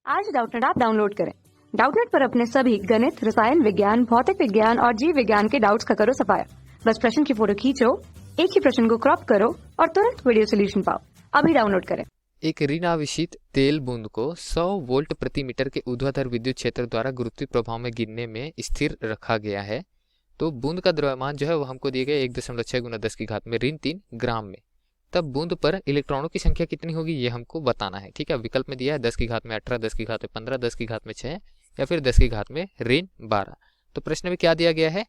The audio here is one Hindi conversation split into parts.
आज डाउटनेट ऐप डाउनलोड करें। डाउटनेट पर अपने सभी गणित, रसायन विज्ञान, भौतिक विज्ञान और जीव विज्ञान के डाउट्स का करो सफाया। बस प्रश्न की फोटो खींचो, एक ही प्रश्न को क्रॉप करो और तुरंत वीडियो सोल्यूशन पाओ। अभी डाउनलोड करें। एक ऋण आवेशित तेल बूंद को 100 वोल्ट प्रति मीटर के ऊर्ध्वाधर विद्युत क्षेत्र द्वारा गुरुत्वीय प्रभाव में गिरने में स्थिर रखा गया है। तो बूंद का द्रव्यमान जो है वो हमको दिए गए 1.6 गुना 10 की घात में ऋण 3 ग्राम में। तब बूंद पर इलेक्ट्रॉनों की संख्या कितनी होगी ये हमको बताना है। ठीक है, विकल्प में दिया है 10 की घात में 18, 10 की घात में 15, 10 की घात में 6 या फिर 10 की घात में ऋण 12। तो प्रश्न में क्या दिया गया है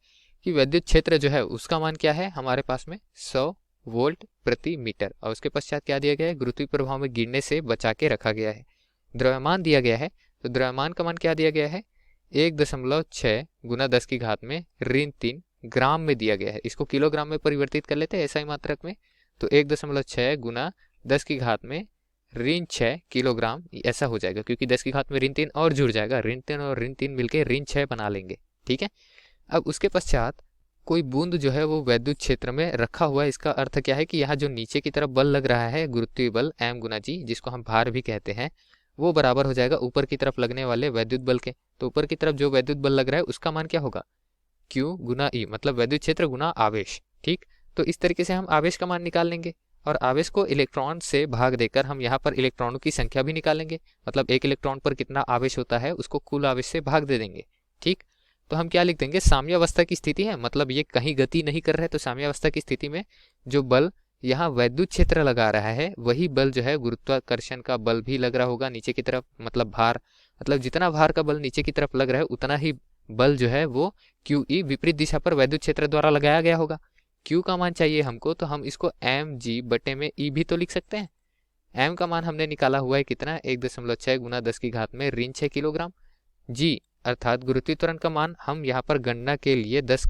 कि विद्युत क्षेत्र जो है उसका मान क्या है हमारे पास में 100 वोल्ट प्रति मीटर, और उसके पश्चात क्या दिया गया है गुरुत्वीय प्रभाव में गिरने से बचा के रखा गया है। द्रव्यमान दिया गया है, तो द्रव्यमान का मान क्या दिया गया है 1.6 गुना 10 की घात में ऋण 3 ग्राम में दिया गया है। इसको किलोग्राम में परिवर्तित कर लेते हैं SI मात्रक में, तो 1.6 गुना 10 की घात में ऋण 6 किलोग्राम ऐसा हो जाएगा, क्योंकि 10 की घात में ऋण 3 और जुड़ जाएगा, ऋण 3 और ऋण 3 मिलकर ऋण 6 बना लेंगे। ठीक है, अब उसके पश्चात कोई बूंद जो है वो वैद्युत क्षेत्र में रखा हुआ है। इसका अर्थ क्या है कि यहाँ जो नीचे की तरफ बल लग रहा है गुरुत्वीय बल M गुना G, जिसको हम भार भी कहते हैं, वो बराबर हो जाएगा ऊपर की तरफ लगने वाले वैद्युत बल के। तो ऊपर की तरफ जो वैद्युत बल लग रहा है उसका मान क्या होगा Q गुना E, मतलब वैद्युत क्षेत्र गुना आवेश। ठीक, तो इस तरीके से हम आवेश का मान निकाल लेंगे और आवेश को इलेक्ट्रॉन से भाग देकर हम यहाँ पर इलेक्ट्रॉनों की संख्या भी निकालेंगे, मतलब एक इलेक्ट्रॉन पर कितना आवेश होता है उसको कुल आवेश से भाग दे देंगे। ठीक, तो हम क्या लिख देंगे साम्यावस्था की स्थिति है, मतलब ये कहीं गति नहीं कर रहे, तो साम्यावस्था की स्थिति में जो बल यहाँ वैद्युत क्षेत्र लगा रहा है वही बल जो है गुरुत्वाकर्षण का बल भी लग रहा होगा नीचे की तरफ, मतलब भार, मतलब जितना भार का बल नीचे की तरफ लग रहा है उतना ही बल जो है वो QE विपरीत दिशा पर वैद्युत क्षेत्र द्वारा लगाया गया होगा। Q का मान चाहिए हमको, तो हम इसको mg बटे में E भी तो लिख सकते हैं। M का मान हमने निकाला हुआ है कितना 1.6 गुना 10 की घात में ऋण 6 किलोग्राम। G अर्थात गुरुत्वीय त्वरण का मान हम यहाँ पर गणना के लिए 10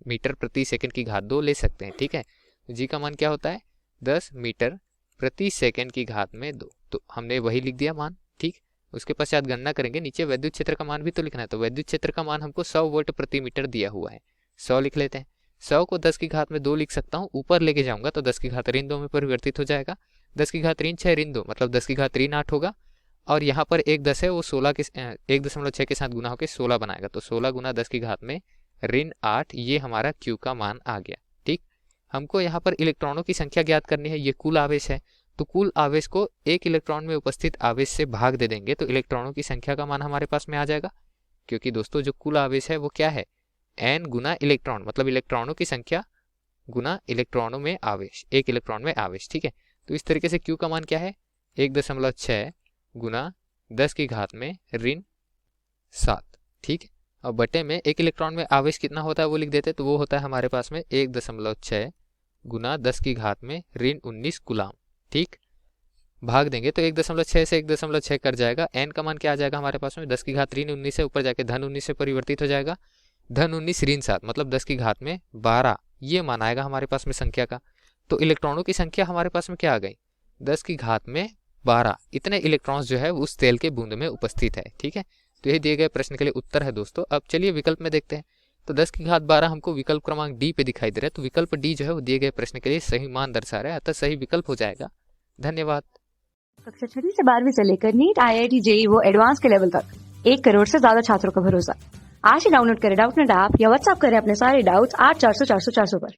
मीटर प्रति सेकंड की घात 2 ले सकते हैं। ठीक है, G का मान क्या होता है 10 मीटर प्रति सेकंड की घात में 2, तो हमने वही लिख दिया मान। ठीक, उसके पश्चात गणना करेंगे, नीचे वैद्युत क्षेत्र का मान भी तो लिखना है, तो वैद्युत क्षेत्र का मान हमको 100 वोल्ट प्रति मीटर दिया हुआ है, 100 लिख लेते हैं। 100 को 10 की घात में 2 लिख सकता हूँ, ऊपर लेके जाऊंगा तो 10 की घात ऋण 2 में परिवर्तित हो जाएगा। 10 की घात ऋण 6 ऋण 2 मतलब 10 की घात ऋण 8 होगा, और यहाँ पर एक 10 है वो 16 के 1.6 के साथ गुना होकर 16 बनाएगा, तो 16 गुना 10 की घात में ऋण 8, ये हमारा Q का मान आ गया। ठीक, हमको यहाँ पर इलेक्ट्रॉनों की संख्या ज्ञात करनी है, ये कुल आवेश है, तो कुल आवेश को एक इलेक्ट्रॉन में उपस्थित आवेश से भाग दे देंगे तो इलेक्ट्रॉनों की संख्या का मान हमारे पास में आ जाएगा। क्योंकि दोस्तों जो कुल आवेश है वो क्या है N गुना इलेक्ट्रॉन, मतलब इलेक्ट्रॉनों की संख्या गुना इलेक्ट्रॉनों में आवेश, एक इलेक्ट्रॉन में आवेश। ठीक है, तो इस तरीके से Q का मान क्या है 1.6 गुना 10 की घात में ऋण 7। ठीक है, और बटे में एक इलेक्ट्रॉन में आवेश कितना होता है वो लिख देते, तो वो होता है हमारे पास में 1.6 गुना 10 की घात में ऋण 19 कूलाम। ठीक, भाग देंगे तो 1.6 से 1.6 कर जाएगा, N का मान क्या आ जाएगा हमारे पास में 10 की घात ऋण 19 से ऊपर जाके धन 19 से परिवर्तित हो जाएगा, धन 19 ऋण 7 मतलब 10 की घात में 12, ये मान आएगा हमारे पास में संख्या का। तो इलेक्ट्रॉनों की संख्या हमारे पास में क्या आ गई 10 की घात में 12, इतने इलेक्ट्रॉन्स जो है उस तेल के बूंद में उपस्थित है। ठीक है, तो यही दिए गए प्रश्न के लिए उत्तर है दोस्तों। अब चलिए विकल्प में देखते हैं, तो 10 की घात 12 हमको विकल्प क्रमांक D पे दिखाई दे रहा है, तो विकल्प D जो है वो दिए गए प्रश्न के लिए सही मान दर्शा रहा है, अतः सही विकल्प हो जाएगा। धन्यवाद। कक्षा 6 से 12वीं से लेकर नीट, IIT, JEE वो एडवांस के लेवल तक 1 करोड़ से ज्यादा छात्रों का भरोसा। आज ही डाउनलोड करें डाउटनेट ऐप या व्हाट्सएप करें अपने सारे डाउट्स 8400 400 400 पर।